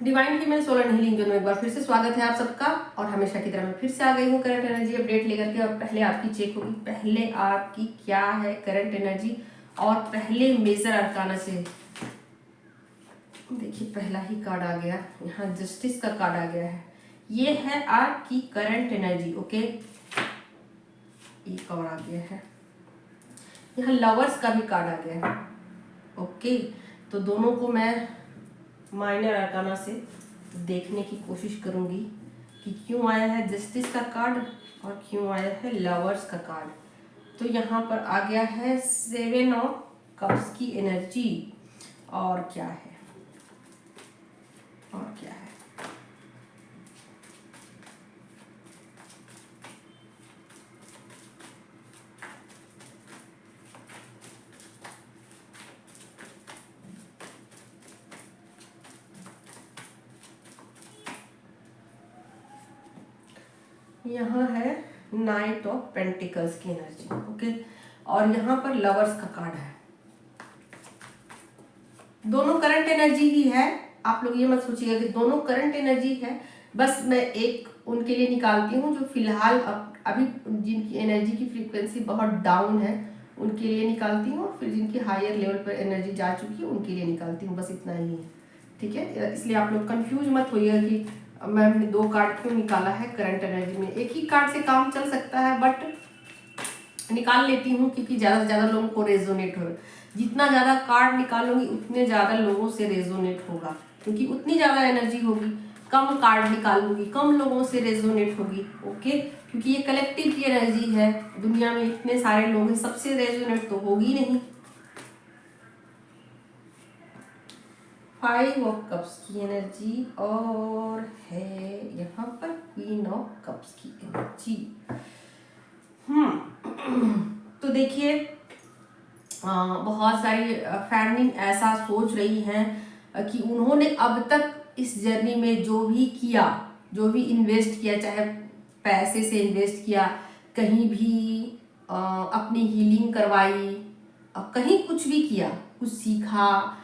Divine female solar healing zone में एक बार फिर से स्वागत है आप सबका। और हमेशा की तरह मैं फिर से आ गई हूँ करंट एनर्जी अपडेट लेकर के। और पहले आपकी चेक होगी, पहले आपकी क्या है करंट एनर्जी, और पहले मेजर अरकाना से देखिए पहला ही कार्ड आ गया, यहाँ जस्टिस का कार्ड आ गया है। ये है आपकी करंट एनर्जी। ओके, एक और आ गया है, यहाँ लवर्स का भी कार्ड आ गया है। ओके, तो दोनों को मैं माइनर अरकाना से देखने की कोशिश करूंगी कि क्यों आया है जस्टिस का कार्ड और क्यों आया है लवर्स का कार्ड। तो यहाँ पर आ गया है 7 ऑफ कप्स की एनर्जी। और क्या है, और क्या है, यहाँ है नाइट ऑफ पेंटिकल्स की एनर्जी। ओके, और यहाँ पर लवर्स का कार्ड है। दोनों करंट एनर्जी ही है, आप लोग ये मत सोचिएगा कि दोनों करंट एनर्जी है। बस मैं एक उनके लिए निकालती हूँ जो फिलहाल अभी जिनकी एनर्जी की फ्रीक्वेंसी बहुत डाउन है उनके लिए निकालती हूँ, फिर जिनकी हायर लेवल पर एनर्जी जा चुकी है उनके लिए निकालती हूँ। बस इतना ही है, ठीक है। इसलिए आप लोग कंफ्यूज मत होइएगा कि मैंने 2 कार्ड क्यों निकाला है करंट एनर्जी में। एक ही कार्ड से काम चल सकता है, बट निकाल लेती हूँ क्योंकि ज़्यादा से ज़्यादा लोगों को रेजोनेट हो। जितना ज़्यादा कार्ड निकालूंगी उतने ज़्यादा लोगों से रेजोनेट होगा, क्योंकि उतनी ज़्यादा एनर्जी होगी। कम कार्ड निकालूंगी कम लोगों से रेजोनेट होगी। ओके, क्योंकि ये कलेक्टिव की एनर्जी है, दुनिया में इतने सारे लोग हैं, सबसे रेजोनेट तो होगी नहीं। 5 ऑफ कप्स की एनर्जी और है यहाँ पर क्वीन ऑफ कप्स की एनर्जी। तो देखिए बहुत सारी फैमिली ऐसा सोच रही हैं कि उन्होंने अब तक इस जर्नी में जो भी किया, जो भी इन्वेस्ट किया, चाहे पैसे से इन्वेस्ट किया, कहीं भी अपनी हीलिंग करवाई, कहीं कुछ भी किया, कुछ सीखा,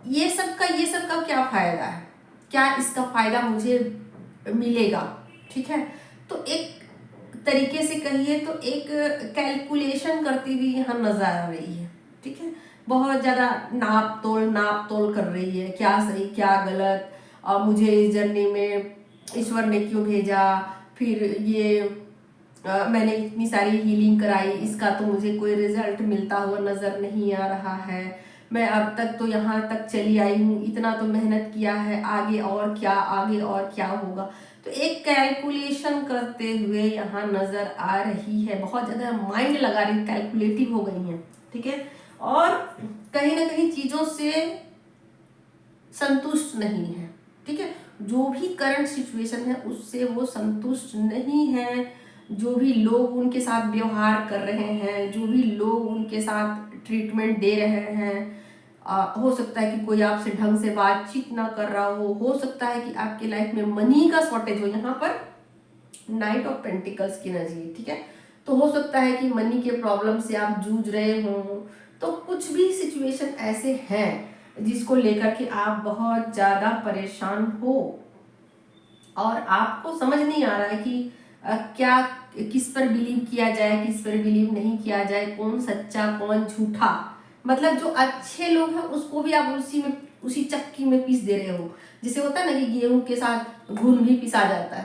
ये सब का क्या फायदा है, क्या इसका फायदा मुझे मिलेगा। ठीक है, तो एक तरीके से कहिए तो एक कैलकुलेशन करती हुई यहाँ नजर आ रही है। ठीक है, बहुत ज़्यादा नाप तोल कर रही है, क्या सही क्या गलत, मुझे इस जर्नी में ईश्वर ने क्यों भेजा, फिर ये मैंने इतनी सारी हीलिंग कराई, इसका तो मुझे कोई रिजल्ट मिलता हुआ नज़र नहीं आ रहा है, मैं अब तक तो यहाँ तक चली आई हूँ, इतना तो मेहनत किया है, आगे और क्या, आगे और क्या होगा। तो एक कैलकुलेशन करते हुए यहाँ नजर आ रही है, बहुत ज़्यादा माइंड लगा रही, कैलकुलेटिव हो गई हैं। ठीक है, और कहीं ना कहीं चीज़ों से संतुष्ट नहीं है। ठीक है, जो भी करंट सिचुएशन है उससे वो संतुष्ट नहीं है। जो भी लोग उनके साथ व्यवहार कर रहे हैं, जो भी लोग उनके साथ ट्रीटमेंट दे रहे हैं, हो सकता है कि कोई आपसे ढंग से बातचीत ना कर रहा हो सकता है कि आपके लाइफ में मनी का शॉर्टेज हो। यहाँ पर नाइट ऑफ पेंटिकल्स की एनर्जी। ठीक है, तो हो सकता है कि मनी के प्रॉब्लम से आप जूझ रहे हो, तो कुछ भी सिचुएशन ऐसे हैं जिसको लेकर के आप बहुत ज़्यादा परेशान हो और आपको समझ नहीं आ रहा है कि क्या किस पर बिलीव किया जाए, किस पर बिलीव नहीं किया जाए, कौन सच्चा कौन झूठा। मतलब जो अच्छे लोग हैं उसको भी आप उसी चक्की में पीस दे रहे हो। जैसे होता है ना कि गेहूं के साथ घुन भी पिसा जाता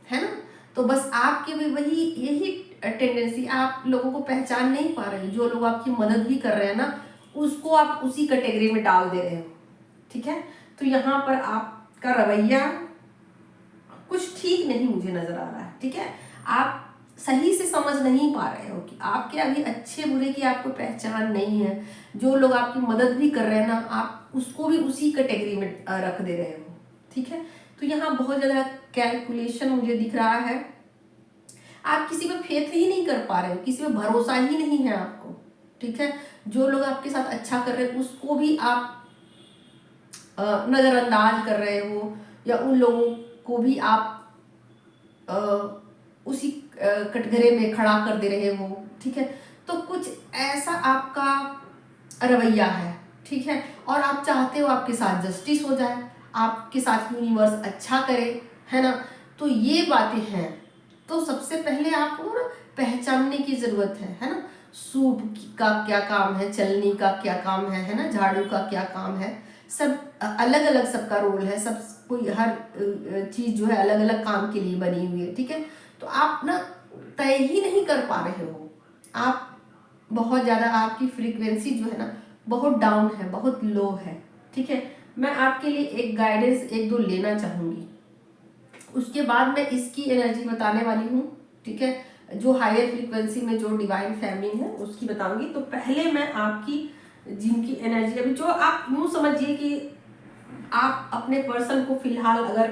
है ना। तो बस आपके भी वही यही टेंडेंसी, आप लोगों को पहचान नहीं पा रहे। जो लोग आपकी मदद भी कर रहे हैं ना, उसको आप उसी कैटेगरी में डाल दे रहे हो। ठीक है, तो यहाँ पर आपका रवैया कुछ ठीक नहीं मुझे नजर आ रहा है। ठीक है, आप सही से समझ नहीं पा रहे हो कि आपके अभी अच्छे बुरे की आपको पहचान नहीं है। जो लोग आपकी मदद भी कर रहे हैं ना, आप उसको भी उसी कैटेगरी में रख दे रहे हो। ठीक है, तो यहाँ बहुत ज़्यादा कैलकुलेशन मुझे दिख रहा है। आप किसी पे फेथ ही नहीं कर पा रहे हो, किसी पे भरोसा ही नहीं है आपको। ठीक है, जो लोग आपके साथ अच्छा कर रहे हैं उसको भी आप नज़रअंदाज कर रहे हो, या उन लोगों को भी आप उसी कटघरे में खड़ा कर दे रहे हो। ठीक है, तो कुछ ऐसा आपका रवैया है। ठीक है, और आप चाहते हो आपके साथ जस्टिस हो जाए, आपके साथ यूनिवर्स अच्छा करे, है ना। तो ये बातें हैं। तो सबसे पहले आपको ना पहचानने की ज़रूरत है ना। सूप का क्या काम है, चलनी का क्या काम है ना, झाड़ू का क्या काम है। सब अलग अलग सबका रोल है, सब कोई हर चीज़ जो है अलग अलग काम के लिए बनी हुई है, ठीक है। तो आप ना तय ही नहीं कर पा रहे हो, आप बहुत ज़्यादा, आपकी फ्रीक्वेंसी जो है ना बहुत डाउन है, बहुत लो है, ठीक है। मैं आपके लिए एक गाइडेंस एक दो लेना चाहूँगी, उसके बाद मैं इसकी एनर्जी बताने वाली हूँ, ठीक है। जो हायर फ्रीक्वेंसी में जो डिवाइन फेमिनिन है उसकी बताऊंगी। तो पहले मैं आपकी जिनकी एनर्जी, अभी जो आप यूँ समझिए कि आप अपने पर्सन को फिलहाल अगर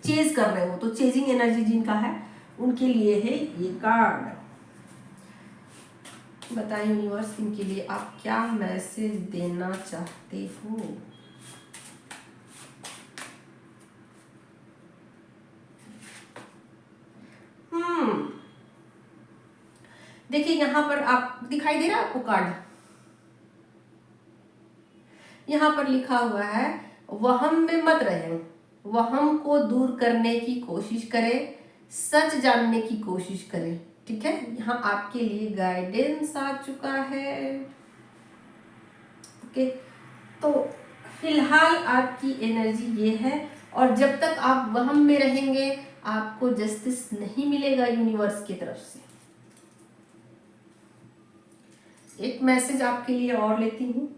चेज कर रहे हो, तो चेजिंग एनर्जी जिनका है उनके लिए है ये कार्ड। बताएं यूनिवर्स, इनके लिए आप क्या मैसेज देना चाहते हो। देखिए यहाँ पर आप दिखाई दे रहा है आपको कार्ड, यहाँ पर लिखा हुआ है वहम में मत रहें, वहम को दूर करने की कोशिश करें, सच जानने की कोशिश करें, ठीक है। यहाँ आपके लिए गाइडेंस आ चुका है, ओके। तो फिलहाल आपकी एनर्जी ये है, और जब तक आप वहम में रहेंगे आपको जस्टिस नहीं मिलेगा यूनिवर्स की तरफ से। एक मैसेज आपके लिए और लेती हूँ।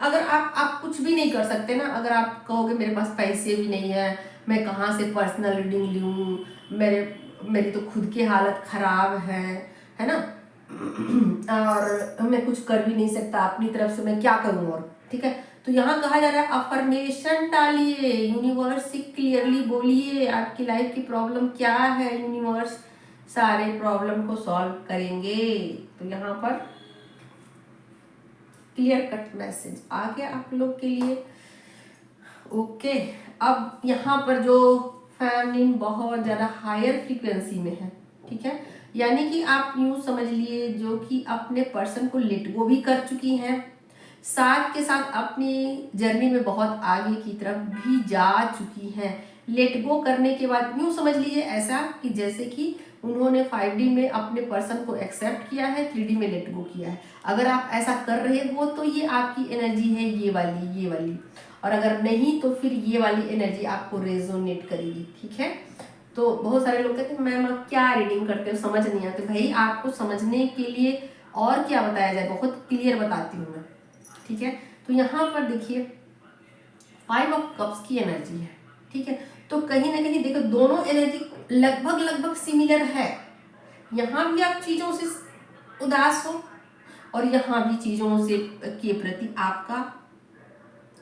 अगर आप कुछ भी नहीं कर सकते ना, अगर आप कहोगे मेरे पास पैसे भी नहीं है, मैं कहाँ से पर्सनल रीडिंग लूँ, मेरी तो खुद की हालत खराब है ना, और मैं कुछ कर भी नहीं सकता अपनी तरफ से, मैं क्या करूँ, और ठीक है। तो यहाँ कहा जा रहा है अफर्मेशन डालिए, यूनिवर्स से क्लियरली बोलिए आपकी लाइफ की प्रॉब्लम क्या है, यूनिवर्स सारे प्रॉब्लम को सॉल्व करेंगे। तो यहाँ पर क्लियर कट मैसेज आ गया आप लोग के लिए, ओके। अब यहाँ पर जो फेमिनिन बहुत ज़्यादा हायर फ्रीक्वेंसी में है, ठीक है, यानी कि आप यूँ समझ लिए जो कि अपने पर्सन को लेट गो भी कर चुकी हैं, साथ के साथ अपनी जर्नी में बहुत आगे की तरफ भी जा चुकी हैं। लेट गो करने के बाद यूँ समझ लीजिए ऐसा कि जैसे कि उन्होंने 5D में अपने पर्सन को एक्सेप्ट किया है, 3D में लेट गो किया है। अगर आप ऐसा कर रहे हो तो ये आपकी एनर्जी है, ये वाली, और अगर नहीं तो फिर ये वाली एनर्जी आपको रेजोनेट करेगी, ठीक है। तो बहुत सारे लोग कहते हैं मैम आप क्या रीडिंग करते हो, समझ नहीं आती। भाई आपको समझने के लिए और क्या बताया जाए, बहुत क्लियर बताती हूँ मैं, ठीक है। तो यहाँ पर देखिए 5 ऑफ कप्स की एनर्जी है, ठीक है। तो कहीं ना कहीं देखो दोनों एनर्जी लगभग सिमिलर है। यहाँ भी आप चीज़ों से उदास हो और यहाँ भी चीज़ों से के प्रति आपका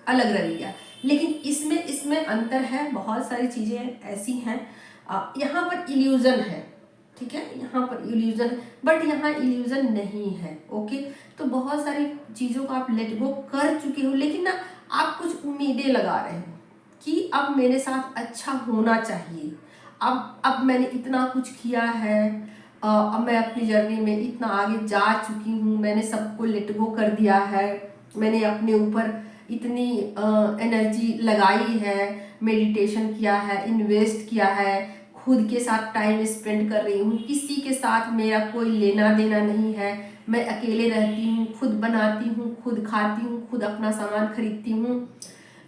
अलग रवैया, लेकिन इसमें अंतर है। बहुत सारी चीज़ें ऐसी हैं, यहाँ पर इल्यूजन है, ठीक है, यहाँ पर इल्यूजन, बट यहाँ इल्यूजन नहीं है, ओके। तो बहुत सारी चीज़ों को आप लेट गो कर चुके हो, लेकिन ना आप कुछ उम्मीदें लगा रहे हो कि अब मेरे साथ अच्छा होना चाहिए, अब मैंने इतना कुछ किया है, अब मैं अपनी जर्नी में इतना आगे जा चुकी हूँ, मैंने सबको लेट गो कर दिया है, मैंने अपने ऊपर इतनी एनर्जी लगाई है, मेडिटेशन किया है, इन्वेस्ट किया है, खुद के साथ टाइम स्पेंड कर रही हूँ, किसी के साथ मेरा कोई लेना देना नहीं है, मैं अकेले रहती हूँ, खुद बनाती हूँ, खुद खाती हूँ, खुद अपना सामान खरीदती हूँ,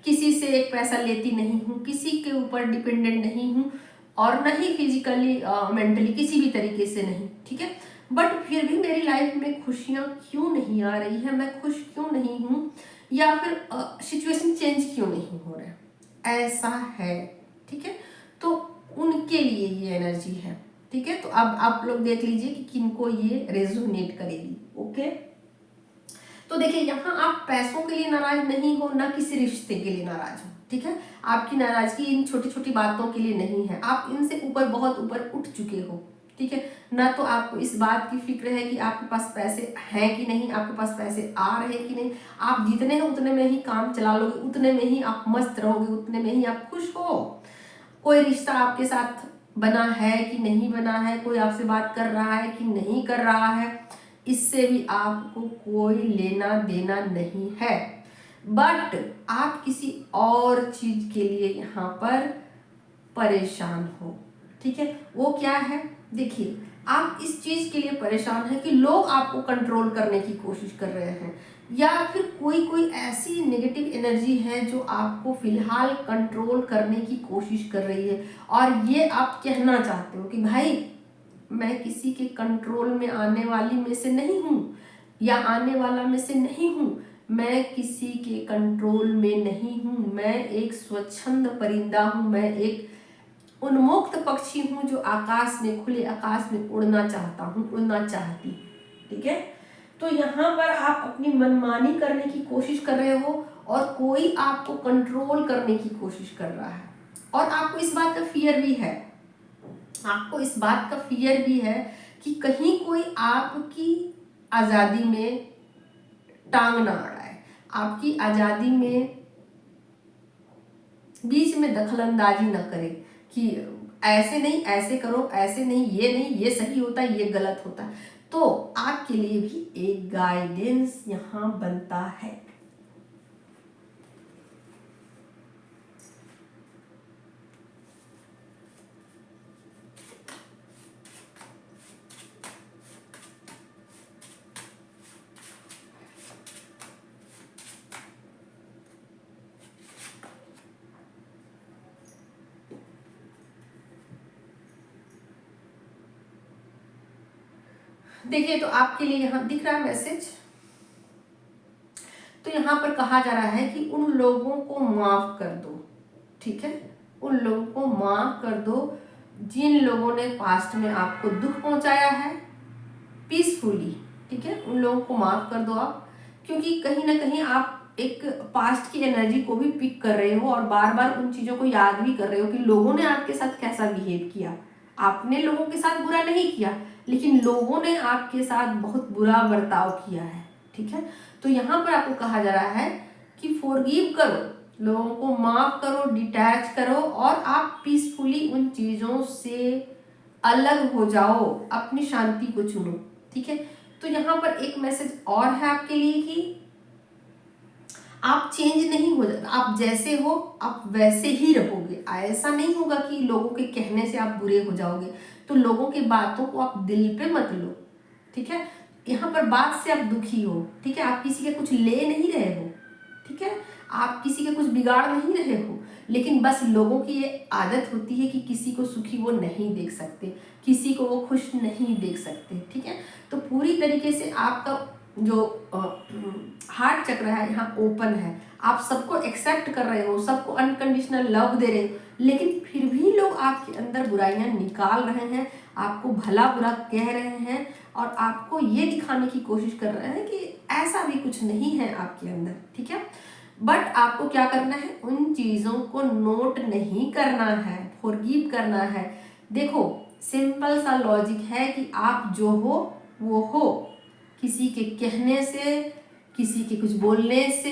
किसी से एक पैसा लेती नहीं हूँ, किसी के ऊपर डिपेंडेंट नहीं हूँ, और न ही फिजिकली मेंटली किसी भी तरीके से नहीं, ठीक है। बट फिर भी मेरी लाइफ में खुशियाँ क्यों नहीं आ रही है, मैं खुश क्यों नहीं हूँ, या फिर सिचुएशन चेंज क्यों नहीं हो रहा है, ऐसा है, ठीक है। तो उनके लिए ये एनर्जी है, ठीक है। तो अब आप लोग देख लीजिए कि किनको ये रेजोनेट करेगी, ओके। तो देखिए यहाँ आप पैसों के लिए नाराज नहीं हो, ना किसी रिश्ते के लिए नाराज हो, ठीक है। आपकी नाराजगी इन छोटी छोटी बातों के लिए नहीं है, आप इनसे ऊपर बहुत ऊपर उठ चुके हो, ठीक है। ना तो आपको इस बात की फिक्र है कि आपके पास पैसे हैं कि नहीं, आपके पास पैसे आ रहे हैं कि नहीं। आप जितने हैं उतने में ही काम चला लोगे, उतने में ही आप मस्त रहोगे, उतने में ही आप खुश हो। कोई रिश्ता आपके साथ बना है कि नहीं बना है, कोई आपसे बात कर रहा है कि नहीं कर रहा है, इससे भी आपको कोई लेना देना नहीं है। बट आप किसी और चीज के लिए यहाँ पर परेशान हो, ठीक है। वो क्या है, देखिए आप इस चीज के लिए परेशान है कि लोग आपको कंट्रोल करने की कोशिश कर रहे हैं, या फिर कोई ऐसी नेगेटिव एनर्जी है जो आपको फिलहाल कंट्रोल करने की कोशिश कर रही है, और ये आप कहना चाहते हो कि भाई मैं किसी के कंट्रोल में आने वाली में से नहीं हूँ, या आने वाला में से नहीं हूँ, मैं किसी के कंट्रोल में नहीं हूँ, मैं एक स्वच्छंद परिंदा हूँ, मैं एक उन्मुक्त पक्षी हूँ जो आकाश में, खुले आकाश में उड़ना चाहता हूँ, उड़ना चाहती, ठीक है। तो यहाँ पर आप अपनी मनमानी करने की कोशिश कर रहे हो, और कोई आपको कंट्रोल करने की कोशिश कर रहा है, और आपको इस बात का फियर भी है, आपको इस बात का फियर भी है कि कहीं कोई आपकी आज़ादी में टांग ना अड़ाए, आपकी आज़ादी में बीच में दखल अंदाजी न करे कि ऐसे नहीं, ऐसे करो, ऐसे नहीं, ये सही होता है, ये गलत होता है। तो आपके लिए भी एक गाइडेंस यहाँ बनता है। देखिए तो आपके लिए यहाँ दिख रहा है मैसेज, तो यहाँ पर कहा जा रहा है कि उन लोगों को माफ कर दो, ठीक है, उन लोगों को माफ कर दो जिन लोगों ने पास्ट में आपको दुख पहुंचाया है, पीसफुली, ठीक है, उन लोगों को माफ कर दो आप, क्योंकि कहीं ना कहीं आप एक पास्ट की एनर्जी को भी पिक कर रहे हो, और बार बार उन चीजों को याद भी कर रहे हो कि लोगों ने आपके साथ कैसा बिहेव किया। आपने लोगों के साथ बुरा नहीं किया, लेकिन लोगों ने आपके साथ बहुत बुरा बर्ताव किया है, ठीक है। तो यहाँ पर आपको कहा जा रहा है कि फॉरगिव करो, लोगों को माफ करो, डिटैच करो, और आप पीसफुली उन चीजों से अलग हो जाओ, अपनी शांति को चुनो, ठीक है। तो यहाँ पर एक मैसेज और है आपके लिए कि आप चेंज नहीं हो जाते, आप जैसे हो आप वैसे ही रहोगे। ऐसा नहीं होगा कि लोगों के कहने से आप बुरे हो जाओगे, तो लोगों की बातों को आप दिल पे मत लो, ठीक है। यहाँ पर बात से आप दुखी हो, ठीक है, आप किसी के कुछ ले नहीं रहे हो, ठीक है, आप किसी के कुछ बिगाड़ नहीं रहे हो, लेकिन बस लोगों की ये आदत होती है कि किसी को सुखी वो नहीं देख सकते, किसी को वो खुश नहीं देख सकते, ठीक है। तो पूरी तरीके से आपका जो हार्ट चक्र है यहाँ ओपन है, आप सबको एक्सेप्ट कर रहे हो, सबको अनकंडीशनल लव दे रहे हो, लेकिन फिर भी लोग आपके अंदर बुराइयां निकाल रहे हैं, आपको भला बुरा कह रहे हैं, और आपको ये दिखाने की कोशिश कर रहे हैं कि ऐसा भी कुछ नहीं है आपके अंदर, ठीक है। बट आपको क्या करना है, उन चीज़ों को नोट नहीं करना है, फॉरगिव करना है। देखो सिंपल सा लॉजिक है कि आप जो हो वो हो, किसी के कहने से, किसी के कुछ बोलने से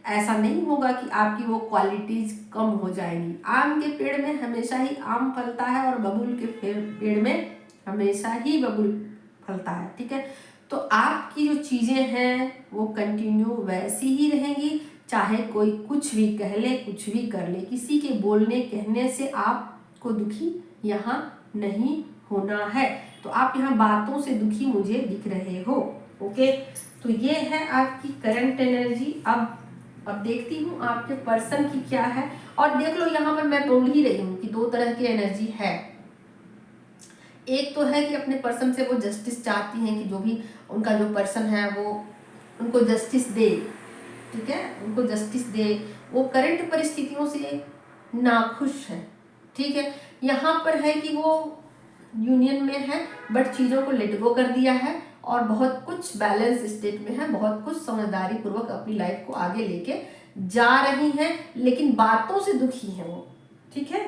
ऐसा नहीं होगा कि आपकी वो क्वालिटीज कम हो जाएंगी। आम के पेड़ में हमेशा ही आम फलता है, और बबूल के पेड़ में हमेशा ही बबूल फलता है, ठीक है। तो आपकी जो चीज़ें हैं वो कंटिन्यू वैसी ही रहेंगी, चाहे कोई कुछ भी कह ले, कुछ भी कर ले, किसी के बोलने कहने से आपको दुखी यहाँ नहीं होना है। तो आप यहाँ बातों से दुखी मुझे दिख रहे हो, ओके। तो ये है आपकी करंट एनर्जी। अब देखती हूँ आपके पर्सन की क्या है। और देख लो यहाँ पर मैं बोल ही रही हूँ कि दो तरह की एनर्जी है। एक तो है कि अपने पर्सन से वो जस्टिस चाहती हैं कि जो भी उनका जो पर्सन है वो उनको जस्टिस दे, ठीक है, उनको जस्टिस दे, वो करंट परिस्थितियों से नाखुश है, ठीक है। यहाँ पर है कि वो यूनियन में है बट चीज़ों को लेट गो कर दिया है, और बहुत कुछ बैलेंस स्टेट में है, बहुत कुछ समझदारी पूर्वक अपनी लाइफ को आगे लेके जा रही हैं, लेकिन बातों से दुखी है वो, ठीक है।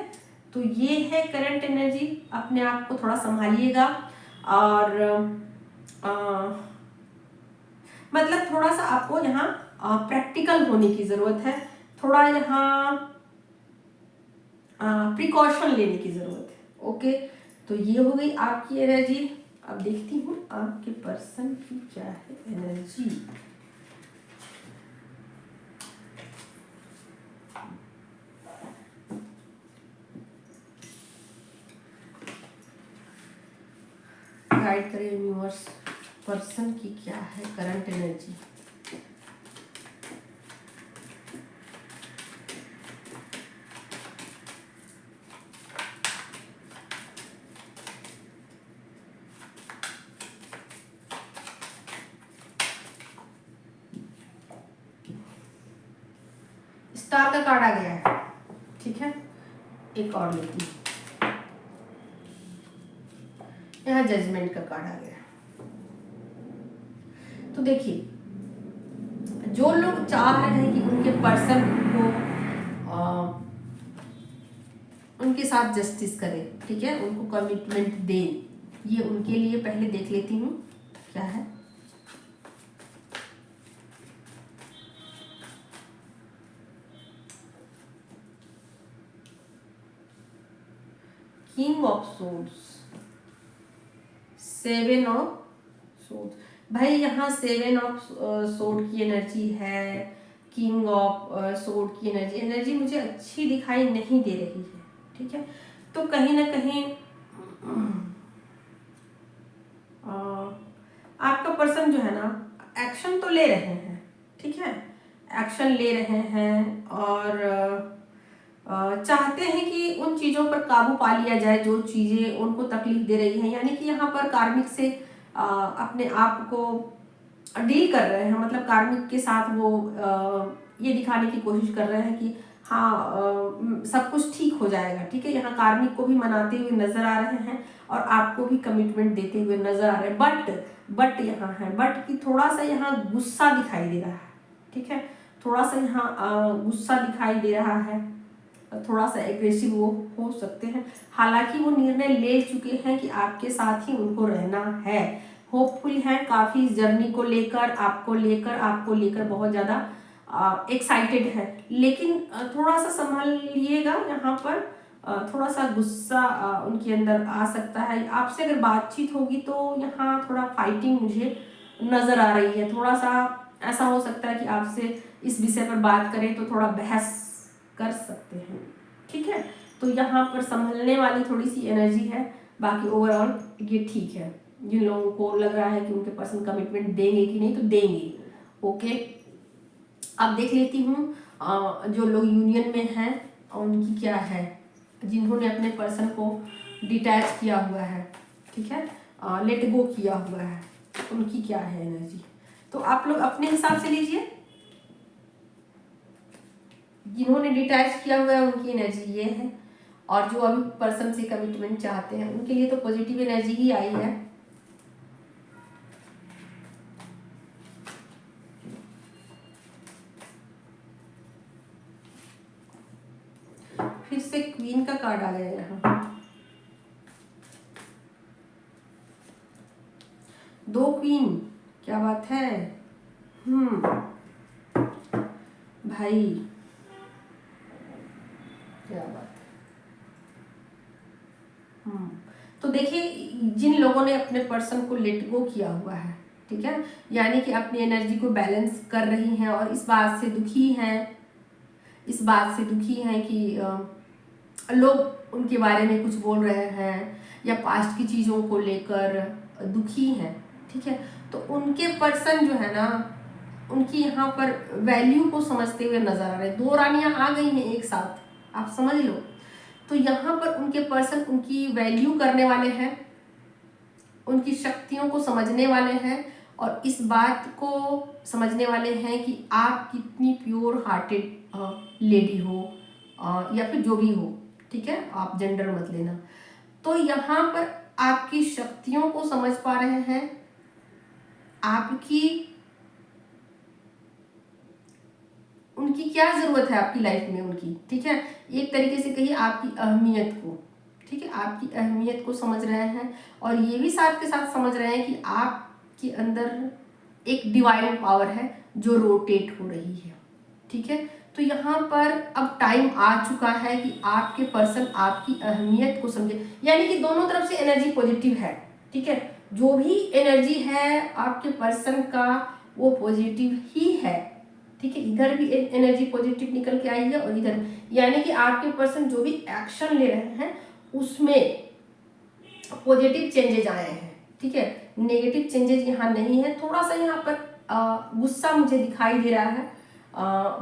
तो ये है करंट एनर्जी। अपने आप को थोड़ा संभालिएगा और मतलब थोड़ा सा आपको यहाँ प्रैक्टिकल होने की जरूरत है, थोड़ा यहाँ प्रिकॉशन लेने की जरूरत है। ओके, तो ये हो गई आपकी एनर्जी। अब देखती हूँ आपके पर्सन की क्या है एनर्जी। गाइड करें यूनिवर्स, पर्सन की क्या है करंट एनर्जी। स्टार का कार्ड आ गया है, ठीक है। एक और लेती हूँ, यहाँ जजमेंट का कार्ड आ गया। तो देखिए, जो लोग चाह रहे हैं कि उनके पर्सन को उनके साथ जस्टिस करें, ठीक है, उनको कमिटमेंट दें, ये उनके लिए पहले देख लेती हूँ क्या है। King of swords, 7 of swords. भाई यहाँ 7 ऑफ सोर्ड की एनर्जी है, किंग ऑफ सोर्ड की एनर्जी मुझे अच्छी दिखाई नहीं दे रही है, ठीक है। तो कहीं ना कहीं आपका पर्सन जो है ना एक्शन तो ले रहे हैं, ठीक है, एक्शन ले रहे हैं और चाहते हैं कि उन चीज़ों पर काबू पा लिया जाए जो चीज़ें उनको तकलीफ दे रही हैं। यानी कि यहाँ पर कार्मिक से अपने आप को डील कर रहे हैं, मतलब कार्मिक के साथ वो ये दिखाने की कोशिश कर रहे हैं कि हाँ सब कुछ ठीक हो जाएगा, ठीक है। यहाँ कार्मिक को भी मनाते हुए नजर आ रहे हैं और आपको भी कमिटमेंट देते हुए नजर आ रहे हैं। बट यहाँ है, बट कि थोड़ा सा यहाँ गुस्सा दिखाई दे रहा है, ठीक है, थोड़ा सा यहाँ गुस्सा दिखाई दे रहा है, थोड़ा सा एग्रेसिव वो हो सकते हैं। हालांकि वो निर्णय ले चुके हैं कि आपके साथ ही उनको रहना है, होपफुल है काफी जर्नी को लेकर, आपको लेकर बहुत ज्यादा एक्साइटेड है। लेकिन थोड़ा सा संभालिएगा, यहाँ पर थोड़ा सा गुस्सा उनके अंदर आ सकता है। आपसे अगर बातचीत होगी तो यहाँ थोड़ा फाइटिंग मुझे नजर आ रही है, थोड़ा सा ऐसा हो सकता है कि आपसे इस विषय पर बात करें तो थोड़ा बहस कर सकते हैं, ठीक है। तो यहाँ पर संभलने वाली थोड़ी सी एनर्जी है, बाकी ओवरऑल ये ठीक है। जिन लोगों को लग रहा है कि उनके पर्सन कमिटमेंट देंगे कि नहीं, तो देंगे। ओके, अब देख लेती हूँ जो लोग यूनियन में हैं उनकी क्या है, जिन्होंने अपने पर्सन को डिटैच किया हुआ है, ठीक है, लेट गो किया हुआ है, उनकी क्या है एनर्जी। तो आप लोग अपने हिसाब से लीजिए, जिन्होंने डिटैच किया हुआ है उनकी एनर्जी ये है, और जो अभी पर्सन से कमिटमेंट चाहते हैं उनके लिए तो पॉजिटिव एनर्जी ही आई है। फिर से क्वीन का कार्ड आ गया यहाँ, 2 क्वीन, क्या बात है। भाई क्या बात है। तो देखिए, जिन लोगों ने अपने पर्सन को लेट गो किया हुआ है, ठीक है, यानी कि अपनी एनर्जी को बैलेंस कर रही हैं और इस बात से दुखी हैं, कि लोग उनके बारे में कुछ बोल रहे हैं या पास्ट की चीज़ों को लेकर दुखी हैं, ठीक है। तो उनके पर्सन जो है ना, उनकी यहाँ पर वैल्यू को समझते हुए नजर आ रहे हैं। 2 रानियां आ गई हैं एक साथ, आप समझ लो। तो यहाँ पर उनके पर्सन उनकी वैल्यू करने वाले हैं, उनकी शक्तियों को समझने वाले हैं और इस बात को समझने वाले हैं कि आप कितनी प्योर हार्टेड लेडी हो या फिर जो भी हो, ठीक है, आप जेंडर मत लेना। तो यहाँ पर आपकी शक्तियों को समझ पा रहे हैं, उनकी क्या ज़रूरत है आपकी लाइफ में उनकी, ठीक है। एक तरीके से कहिए आपकी अहमियत को, ठीक है, आपकी अहमियत को समझ रहे हैं और ये भी साथ के साथ समझ रहे हैं कि आपके अंदर एक डिवाइन पावर है जो रोटेट हो रही है, ठीक है। तो यहाँ पर अब टाइम आ चुका है कि आपके पर्सन आपकी अहमियत को समझे, यानी कि दोनों तरफ से एनर्जी पॉजिटिव है, ठीक है। जो भी एनर्जी है आपके पर्सन का वो पॉजिटिव ही है, ठीक है। इधर भी एनर्जी पॉजिटिव निकल के आई है और इधर, यानी कि आपके पर्सन जो भी एक्शन ले रहे हैं उसमें पॉजिटिव चेंजेज आए हैं, ठीक है। नेगेटिव चेंजेज यहाँ नहीं है। थोड़ा सा यहाँ पर गुस्सा मुझे दिखाई दे रहा है,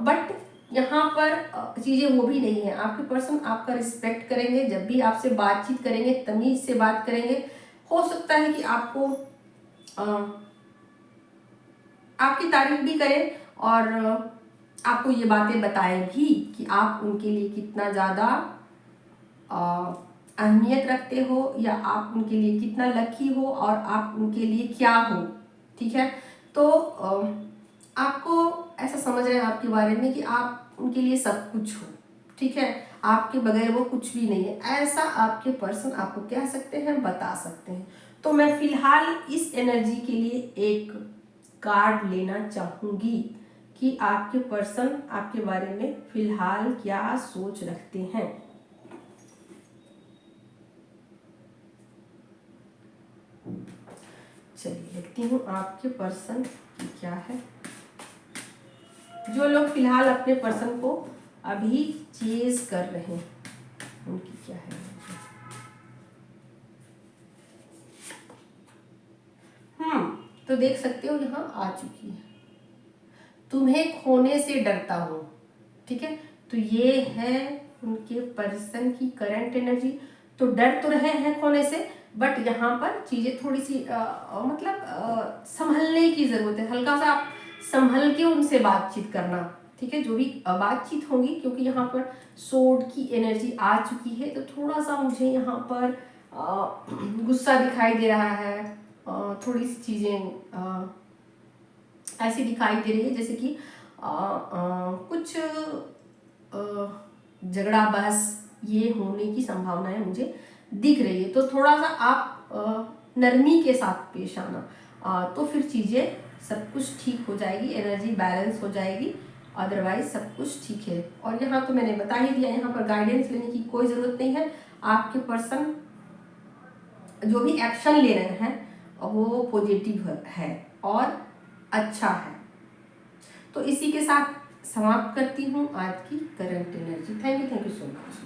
बट यहाँ पर चीज़ें वो भी नहीं है। आपके पर्सन आपका रिस्पेक्ट करेंगे, जब भी आपसे बातचीत करेंगे तमीज से बात करेंगे। हो सकता है कि आपको आपकी तारीफ भी करें और आपको ये बातें बताएं भी कि आप उनके लिए कितना ज़्यादा अहमियत रखते हो या आप उनके लिए कितना लकी हो और आप उनके लिए क्या हो, ठीक है। तो आपको ऐसा समझ रहे हैं आपके बारे में कि आप उनके लिए सब कुछ हो, ठीक है। आपके बगैर वो कुछ भी नहीं है, ऐसा आपके पर्सन आपको कह सकते हैं, बता सकते हैं। तो मैं फिलहाल इस एनर्जी के लिए एक कार्ड लेना चाहूंगी कि आपके पर्सन आपके बारे में फिलहाल क्या सोच रखते हैं। चलिए देखती हूँ आपके पर्सन की क्या है। जो लोग फिलहाल अपने पर्सन को अभी चेज कर रहे हैं उनकी क्या है। तो देख सकते हो यहाँ आ चुकी है, तुम्हें खोने से डरता हूँ, ठीक है। तो ये है उनके पर्सन की करंट एनर्जी। तो डर तो रहे हैं खोने से, बट यहाँ पर चीजें थोड़ी सी मतलब संभलने की जरूरत है। हल्का सा आप संभल के उनसे बातचीत करना, ठीक है। जो भी बातचीत होगी, क्योंकि यहाँ पर सोड की एनर्जी आ चुकी है, तो थोड़ा सा मुझे यहाँ पर गुस्सा दिखाई दे रहा है। थोड़ी सी चीजें ऐसी दिखाई दे रही है जैसे कि कुछ झगड़ा बहस ये होने की संभावनाएं मुझे दिख रही है। तो थोड़ा सा आप नरमी के साथ पेश आना, तो फिर चीज़ें सब कुछ ठीक हो जाएगी, एनर्जी बैलेंस हो जाएगी, अदरवाइज सब कुछ ठीक है। और यहाँ तो मैंने बता ही दिया, यहाँ पर गाइडेंस लेने की कोई ज़रूरत नहीं है। आपके पर्सन जो भी एक्शन ले रहे हैं वो पॉजिटिव है और अच्छा है। तो इसी के साथ समाप्त करती हूँ आज की current energy. Thank you so much.